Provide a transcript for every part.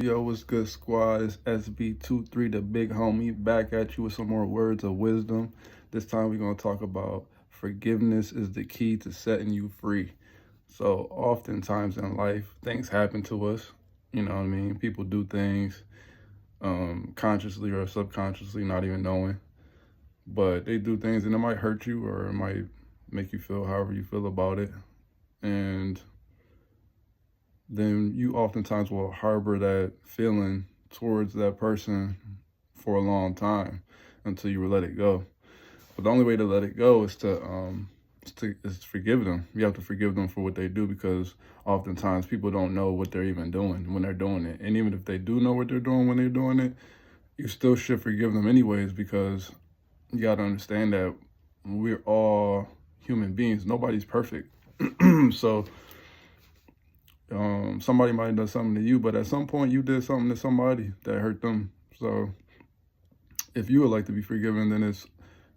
Yo, what's good, squad? It's SB23, the big homie, back at you with some more words of wisdom. This time we're going to talk about forgiveness is the key to setting you free. So, oftentimes in life, things happen to us. You know what I mean? People do things consciously or subconsciously, not even knowing. But they do things and it might hurt you or it might make you feel however you feel about it. And then you oftentimes will harbor that feeling towards that person for a long time until you let it go. But the only way to let it go is to forgive them. You have to forgive them for what they do, because oftentimes people don't know what they're even doing when they're doing it. And even if they do know what they're doing when they're doing it, you still should forgive them anyways, because you got to understand that we're all human beings. Nobody's perfect. So somebody might have done something to you, but at some point you did something to somebody that hurt them. So if you would like to be forgiven, then it's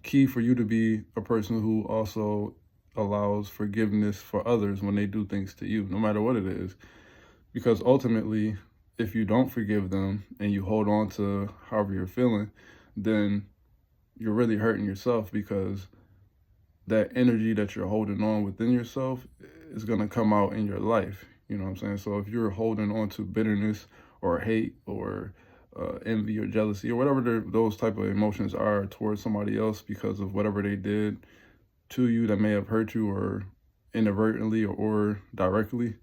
key for you to be a person who also allows forgiveness for others when they do things to you, no matter what it is. Because ultimately, if you don't forgive them and you hold on to however you're feeling, then you're really hurting yourself, because that energy that you're holding on within yourself is going to come out in your life. You know what I'm saying? So if you're holding on to bitterness or hate or envy or jealousy or whatever those type of emotions are towards somebody else because of whatever they did to you that may have hurt you, or inadvertently or directly,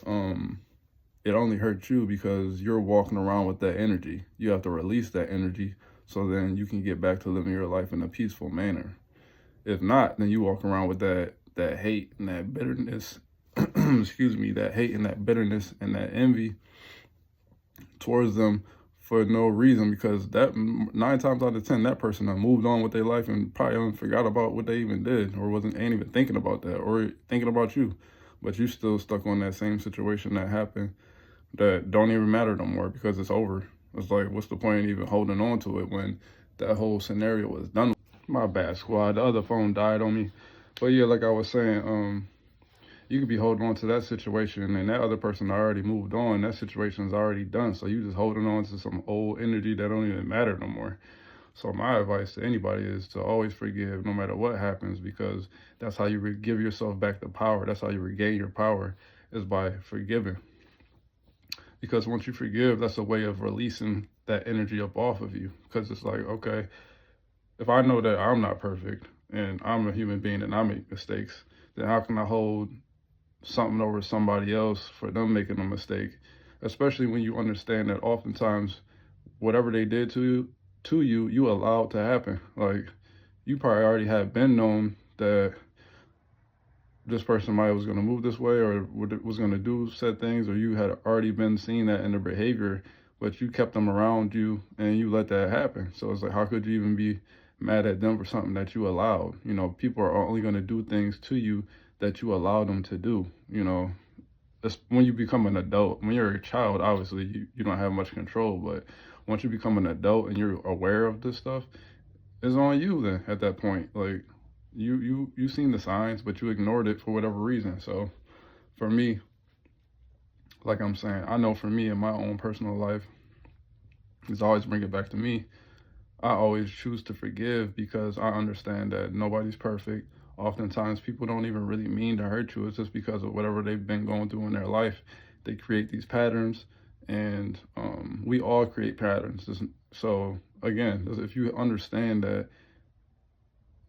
it only hurts you because you're walking around with that energy. You have to release that energy so then you can get back to living your life in a peaceful manner. If not, then you walk around with that hate and that bitterness, excuse me, that hate and that bitterness and that envy towards them for no reason, because that 9 times out of 10, that person have moved on with their life and probably forgot about what they even did, or ain't even thinking about that or thinking about you. But you still stuck on that same situation that happened that don't even matter no more because it's over. It's like, what's the point in even holding on to it when that whole scenario was done? My bad, squad. The other phone died on me. But yeah, like I was saying, you could be holding on to that situation and that other person already moved on. That situation's already done. So you just holding on to some old energy that don't even matter no more. So my advice to anybody is to always forgive no matter what happens, because that's how you give yourself back the power. That's how you regain your power, is by forgiving. Because once you forgive, that's a way of releasing that energy up off of you. Because it's like, okay, if I know that I'm not perfect and I'm a human being and I make mistakes, then how can I hold something over somebody else for them making a mistake? Especially when you understand that oftentimes whatever they did to you, you allowed to happen. Like, you probably already had been known that this person might was going to move this way or was going to do said things, or you had already been seeing that in their behavior, but you kept them around you and you let that happen. So it's like, how could you even be mad at them for something that you allowed? You know, people are only going to do things to you that you allow them to do. You know, when you become an adult. When you're a child, obviously you don't have much control, but once you become an adult and you're aware of this stuff, it's on you then at that point. Like, you seen the signs, but you ignored it for whatever reason. So for me, like I'm saying, I know for me in my own personal life, it's always bring it back to me. I always choose to forgive because I understand that nobody's perfect. Oftentimes, people don't even really mean to hurt you. It's just because of whatever they've been going through in their life. They create these patterns, and we all create patterns. So, again, if you understand that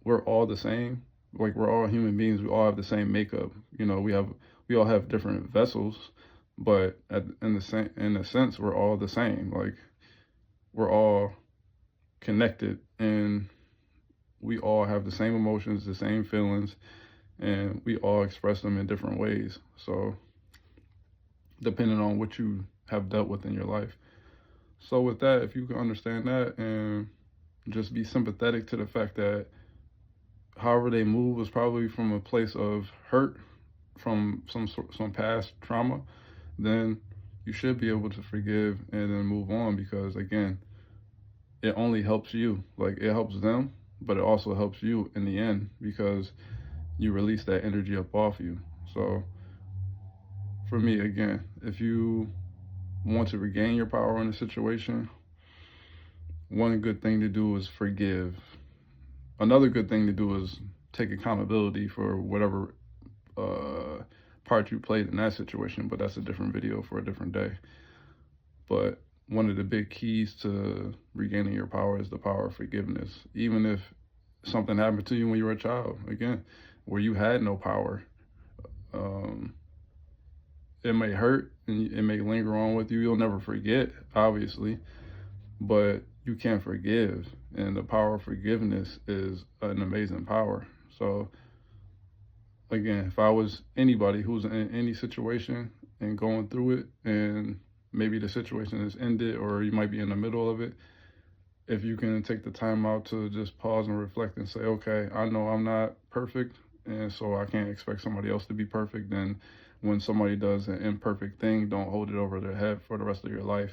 we're all the same, like we're all human beings, we all have the same makeup. You know, we all have different vessels, but in a sense, we're all the same. Like, we're all connected, and we all have the same emotions, the same feelings, and we all express them in different ways. So depending on what you have dealt with in your life. So with that, if you can understand that and just be sympathetic to the fact that however they move was probably from a place of hurt, from some past trauma, then you should be able to forgive and then move on, because again, it only helps you. Like, it helps them, but it also helps you in the end, because you release that energy up off you. So for me, again, if you want to regain your power in a situation, one good thing to do is forgive. Another good thing to do is take accountability for whatever part you played in that situation, but that's a different video for a different day. But one of the big keys to regaining your power is the power of forgiveness. Even if something happened to you when you were a child, again, where you had no power, it may hurt and it may linger on with you. You'll never forget, obviously, but you can't forgive. And the power of forgiveness is an amazing power. So again, if I was anybody who's in any situation and going through it, and maybe the situation is ended or you might be in the middle of it, if you can take the time out to just pause and reflect and say, okay, I know I'm not perfect, and so I can't expect somebody else to be perfect, then when somebody does an imperfect thing, don't hold it over their head for the rest of your life.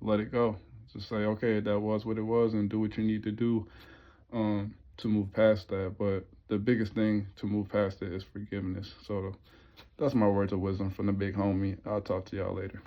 Let it go. Just say, okay, that was what it was, and do what you need to do to move past that. But the biggest thing to move past it is forgiveness. So that's my words of wisdom from the big homie. I'll talk to y'all later.